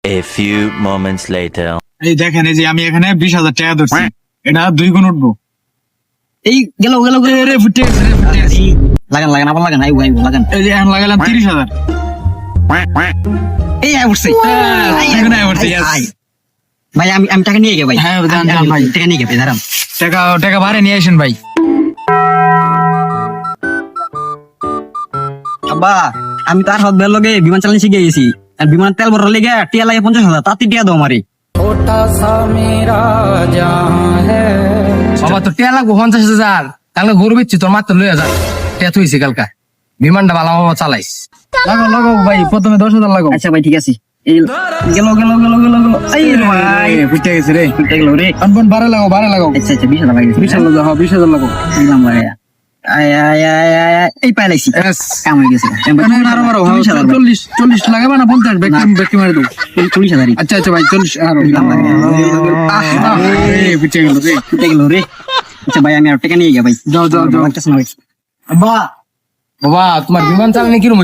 A few moments later. এই দেখেন, এই যে আমি এখানে 20,000 টাকা ধরছি, এটা 2 গুণ উঠবো। এই গেল গেল গেল রে ফুটে গেছে, রে ফুটে গেছে। লাগান লাগান আবার লাগান আইবো আইবো লাগান এই যে এখন লাগালাম 30,000। এই আই উঠছে এখানে উঠছে, yes। ভাই আমি আমি টাকা নিয়ে গে ভাই হ্যাঁ, দাঁড়ান, দাঁড়ান ভাই। টাকা নিয়ে গে ভাই দাঁড়ান টাকা ভাড়া নিয়ে আসেন ভাই। আব্বা আমি তার হাত বের লগে বিমান চালানো শিখে গেছি আর বিমানের তেল ভরার লেগে টিয়া লাগে 50,000 তাতে টিয়া দাও আমারে বাবা তোর টিয়া লাগবো 50,000, কালকে গরু বেচছি তোর মাত্র 2,000 টিয়া থুইছি কালকা। বিমানটা ভালো বাবা চালাইস। লাগাও ভাই, প্রথমে 10,000 লাগাও। আচ্ছা ভাই ঠিক আছে এই গেল গেল গেল গেল গেল এই রে ভাই ফুটে গেছে রে। ফুটে গেল রে আনবন ভাড়া লাগাও। আচ্ছা আচ্ছা 20,000 লাগে 20,000 লাগাও, 20,000 লাগাও। দিলাম ভাই আয় আয় আয় আয় আয়, এই পাইলাইছি Yes। কাম হয়ে গেছে আরো বাড়াও, 40 লাগাবা না 50? ব্যাকি মারে দাও। 40,000 আচ্ছা ভাই, 40 আরো ফুটে গেল রে। ফুটে গেল রে আচ্ছা ভাই আমি আর টাকা নিয়ে গে ভাই যাও। লাগতেছে না ভাই বাবা তোমার বিমান চালানি কিরম